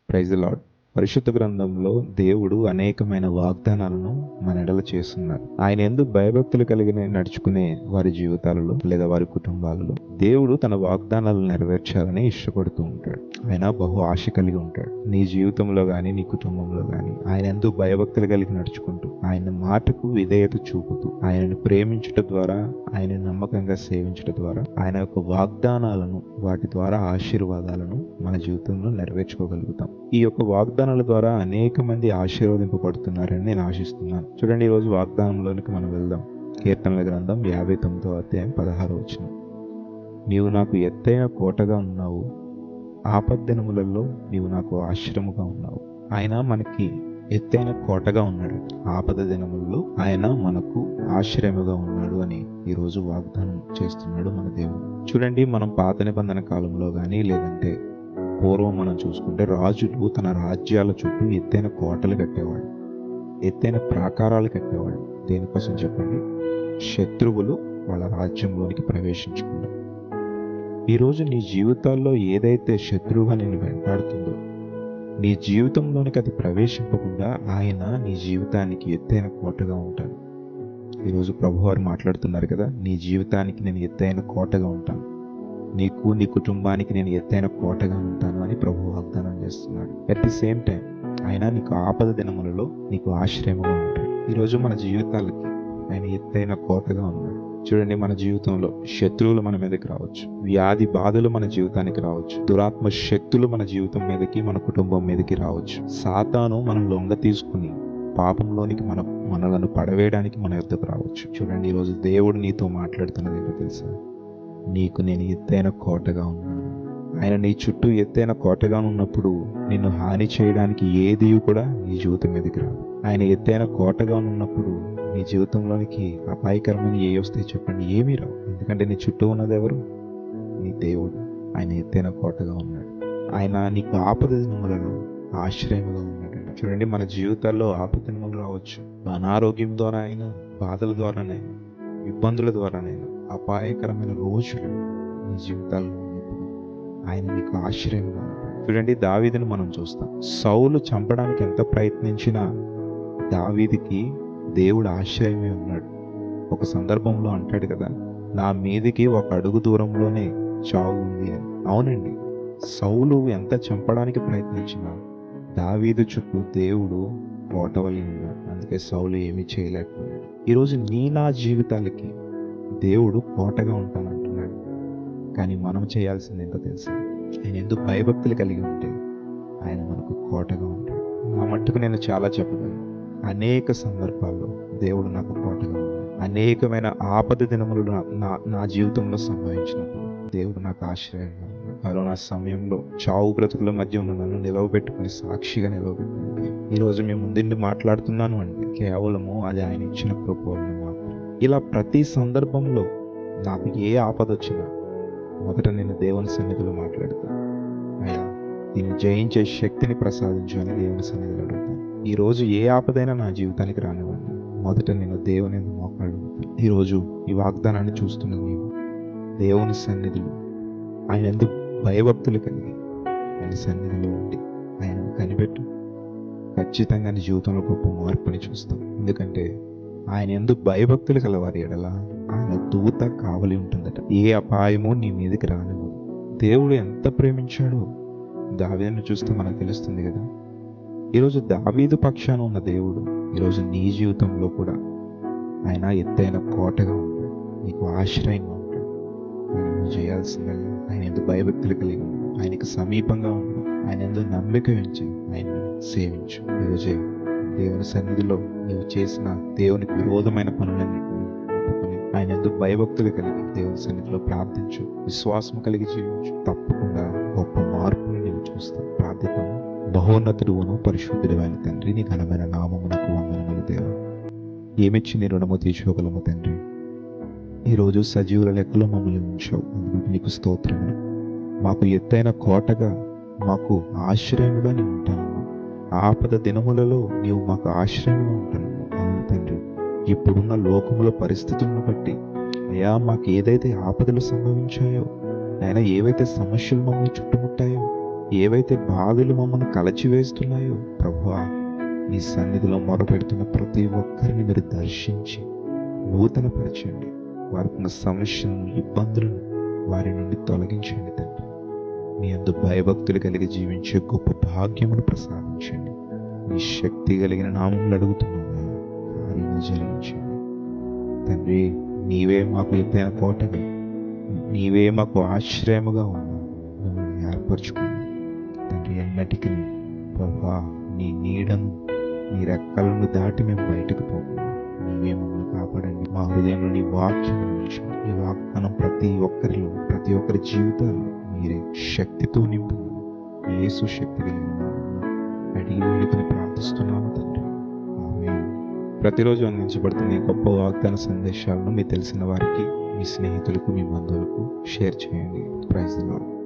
Praise the lord. పరిశుద్ధ గ్రంథంలో దేవుడు అనేకమైన వాగ్దానాలను మన ఎడల చేస్తున్నారు. ఆయన యందు భయభక్తులు కలిగిన నడుచుకునే వారి జీవితాలలో లేదా వారి కుటుంబాలలో దేవుడు తన వాగ్దానాలను నెరవేర్చాలని ఇష్టపడుతూ ఉంటాడు. ఆయన బహు ఆశ కలిగి ఉంటాడు. నీ జీవితంలో కానీ నీ కుటుంబంలో కానీ ఆయన యందు భయభక్తులు కలిగి నడుచుకుంటూ ఆయన మాటకు విధేయత చూపుతూ ఆయనను ప్రేమించడం ద్వారా ఆయన నమ్మకంగా సేవించడం ద్వారా ఆయన యొక్క వాగ్దానాలను వాటి ద్వారా ఆశీర్వాదాలను మన జీవితంలో నెరవేర్చుకోగలుగుతాం. ఈ యొక్క వాగ్దానాల ద్వారా అనేక మంది ఆశీర్వదింపబడుతున్నారని నేను ఆశిస్తున్నాను. చూడండి, ఈరోజు వాగ్దానంలోనికి మనం వెళ్దాం. కీర్తనల గ్రంథం 59వ అధ్యాయం 16వ వచనం. నీవు నాకు ఎత్తైన కోటగా ఉన్నావు, ఆపద్దినములలో నీవు నాకు ఆశ్రయముగా ఉన్నావు. ఆయన మనకి ఎత్తైన కోటగా ఉన్నాడు, ఆపద దినములలో ఆయన మనకు ఆశ్రయముగా ఉన్నాడు అని ఈరోజు వాగ్దానం చేస్తున్నాడు మన దేవుడు. చూడండి, మనం పాత నిబంధన కాలంలో కానీ లేదంటే పూర్వం మనం చూసుకుంటే రాజులు తన రాజ్యాల చుట్టూ ఎత్తైన కోటలు కట్టేవాళ్ళు, ఎత్తైన ప్రాకారాలు కట్టేవాళ్ళు. దేనికోసం చెప్పండి? శత్రువులు వాళ్ళ రాజ్యంలోనికి ప్రవేశించకుండా. ఈరోజు నీ జీవితాల్లో ఏదైతే శత్రువుగా నిన్ను వెంటాడుతుందో నీ జీవితంలోనికి అది ప్రవేశింపకుండా ఆయన నీ జీవితానికి ఎత్తైన కోటగా ఉంటాడు. ఈరోజు ప్రభువారు మాట్లాడుతున్నారు కదా, నీ జీవితానికి నేను ఎత్తైన కోటగా ఉంటాను, నీకు నీ కుటుంబానికి నేను ఎత్తైన కోటగా ఉంటాను అని ప్రభు వాగ్దానం చేస్తున్నాడు. అట్ ది సేమ్ టైం ఆయన నీకు ఆపద దినములలో నీకు ఆశ్రయముగా ఉంటాడు. ఈరోజు మన జీవితాలకి ఆయన ఎత్తైన కోటగా ఉన్నాడు. చూడండి, మన జీవితంలో శత్రువులు మన మీదకి రావచ్చు, వ్యాధి బాధలు మన జీవితానికి రావచ్చు, దురాత్మ శక్తులు మన జీవితం మీదకి మన కుటుంబం మీదకి రావచ్చు. సాతాను మనం లొంగ తీసుకుని పాపంలోనికి మనలను పడవేయడానికి మన యొద్దకు రావచ్చు. చూడండి, ఈరోజు దేవుడు నీతో మాట్లాడుతున్నది ఏంటో తెలుసా? నీకు నేను ఎత్తైన కోటగా ఉన్నాను. ఆయన నీ చుట్టూ ఎత్తైన కోటగా ఉన్నప్పుడు నిన్ను హాని చేయడానికి ఏది కూడా నీ జీవితం మీదకి రాదు. ఆయన ఎత్తైన కోటగా ఉన్నప్పుడు నీ జీవితంలోనికి అపాయకరమైన ఏ వస్తాయి చెప్పండి? ఏమీ రావు. ఎందుకంటే నీ చుట్టూ ఉన్నది ఎవరు? నీ దేవుడు. ఆయన ఎత్తైన కోటగా ఉన్నాడు. ఆయన నీకు ఆపద దినములలో ఆశ్రయముగా ఉన్నాడు. చూడండి, మన జీవితాల్లో ఆపద దినములు రావచ్చు. అనారోగ్యం ద్వారా అయినా, బాధల ద్వారానైనా, ఇబ్బందుల ద్వారానైనా, అపాయకరమైన రోజులు నీ జీవితాల్లో ఉన్నప్పుడు ఆయన నీకు ఆశ్రయంగా ఉంటాడు. చూడండి, దావీదుని మనం చూస్తాం. సౌలు చంపడానికి ఎంత ప్రయత్నించినా దావీదుకి దేవుడు ఆశ్రయమే ఉన్నాడు. ఒక సందర్భంలో అంటాడు కదా, నా మీదికి ఒక అడుగు దూరంలోనే చావు ఉంది అని. అవునండి, సౌలు ఎంత చంపడానికి ప్రయత్నించినా దావీదు చుట్టూ దేవుడు కోటవలి ఉన్నాడు. అందుకే సౌలు ఏమీ చేయలేకపోయాడు. ఈరోజు నా జీవితాలకి దేవుడు కోటగా ఉంటానంటున్నాడు. కానీ మనం చేయాల్సింది ఏంటో తెలుసా? ఆయన ఎందుకు భయభక్తులు కలిగి ఉంటే ఆయన మనకు కోటగా ఉంటాడు. నా మట్టుకు నేను చాలా చెప్పగలను. అనేక సందర్భాల్లో దేవుడు నాకు కోటగా ఉన్నాడు. అనేకమైన ఆపద దినములు నా జీవితంలో సంభవించినప్పుడు దేవుడు నాకు ఆశ్రయంగా ఉన్నాడు. కరోనా సమయంలో చావు బ్రతుకుల మధ్య ఉన్న నన్ను నిలవబెట్టుకుని సాక్షిగా నిలవబెట్టుకుని ఈరోజు మేము ముందుండి మాట్లాడుతున్నాను అంటే కేవలము అది ఆయన ఇచ్చిన కృపవలన మాత్రం. ఇలా ప్రతి సందర్భంలో నాకు ఏ ఆపద వచ్చినా మొదట నేను దేవుని సన్నిధిలో మాట్లాడతాను. అయ్యా, దీన్ని జయించే శక్తిని ప్రసాదించు అని దేవుని సన్నిధిలో అడుగుతాను. ఈరోజు ఏ ఆపదైనా నా జీవితానికి రానివ్వండి, మొదట నేను దేవుని మోకాళ్ళుతాను. ఈరోజు ఈ వాగ్దానాన్ని చూస్తున్న నీవు దేవుని సన్నిధిలో ఆయన ఎందుకు భయభక్తులు కలిగి ఆయన సన్నిధిలో ఉండి ఆయన కనిపెట్టు. ఖచ్చితంగా నీ జీవితంలో గొప్ప మార్పుని చూస్తాం. ఎందుకంటే ఆయన ఎందుకు భయభక్తులు కలవారి ఎడల ఆయన దూత కావలి ఉంటుందట. ఏ అపాయమో నీ మీదకి రానివ్వదు. దేవుడు ఎంత ప్రేమించాడో దావీదును చూస్తే మనకు తెలుస్తుంది కదా. ఈరోజు దావీదు పక్షాన ఉన్న దేవుడు ఈరోజు నీ జీవితంలో కూడా ఆయన ఎత్తైన కోటగా ఉంటాడు, నీకు ఆశ్రయంగా ఉంటాడు. నువ్వు చేయాల్సిందల్లా ఆయన ఎందుకు భయభక్తులు కలిగి ఉన్నాడు, ఆయనకు సమీపంగా ఉన్నాడు, ఆయన ఎందుకు నమ్మిక ఉంచి ఆయన సేవించు. ఈరోజే దేవుని సన్నిధిలో నీవు చేసిన దేవునికి విరోధమైన పనులన్నింటినీ ఒప్పుకొని ఆయన ఎందుకు భయభక్తులు కలిగి దేవుని సన్నిధిలో ప్రార్థించు, విశ్వాసం కలిగి జీవించు. తప్పకుండా గొప్ప మార్పుని నేను చూస్తాను. ప్రార్థితాను. బహోన్నతుడును పరిశుద్ధుడు అయిన తండ్రి, నీ ఘనమైన నామమునకు వందనములు దేవా. ఏమిచ్చి నీ రుణము తీర్చుకోగలము తండ్రి. ఈరోజు సజీవుల లెక్కలో మమ్మల్ని ఉంచావు, అందుకు నీకు స్తోత్రము. మాకు ఎత్తైన కోటగా, మాకు ఆశ్రయముగా నీవు ఉంటాను. ఆపద దినములలో నీవు మాకు ఆశ్రయంగా ఉంటాను. అవును తండ్రి, ఇప్పుడున్న లోకముల పరిస్థితులను బట్టి అయ్యా, మాకు ఏదైతే ఆపదలు సంభవించాయో, అయినా ఏవైతే సమస్యలు మమ్మల్ని చుట్టుముట్టాయో, ఏవైతే బాధలు మమ్మల్ని కలచివేస్తున్నాయో ప్రభువా, నీ సన్నిధిలో మొరపెడుతున్న ప్రతి ఒక్కరిని మీరు దర్శించి నూతనపరచండి. వారికి ఉన్న సమస్యలను, ఇబ్బందులను వారి నుండి తొలగించండి తండ్రి. మీ యందు భయభక్తులు కలిగి జీవించే గొప్ప భాగ్యమును ప్రసాదించండి. మీ శక్తి కలిగిన నామములు అడుగుతున్నాము, కార్యము జరిగించండి తండ్రి. నీవే మాకు ఎత్తైన కోటగా, నీవే మాకు ఆశ్రయముగా ఉన్నావు. మమ్మల్ని ఏర్పరచుకుని తండ్రి, ఎన్నటికి ప్రభా నీ నీడను, నీ రెక్కలను దాటి మేము బయటకు పోకుండా నీవే మమ్మల్ని కాపాడండి. మా హృదయంలో నీ వాక్యం ఉంచండి. ఈ వాగ్దానం ప్రతి ఒక్కరిలో, ప్రతి ఒక్కరి జీవితాల్లో మీరే శక్తితో నింపుమని యేసు శక్తి కలిగిన నామములో అడిగి వేడుకొని ప్రార్థిస్తున్నాము తండ్రి. ఆమేన్. ప్రతిరోజు అందించబడుతున్న ఈ గొప్ప వాగ్దాన సందేశాలను మీ తెలిసిన వారికి, మీ స్నేహితులకు, మీ బంధువులకు షేర్ చేయండి. Praise the lord.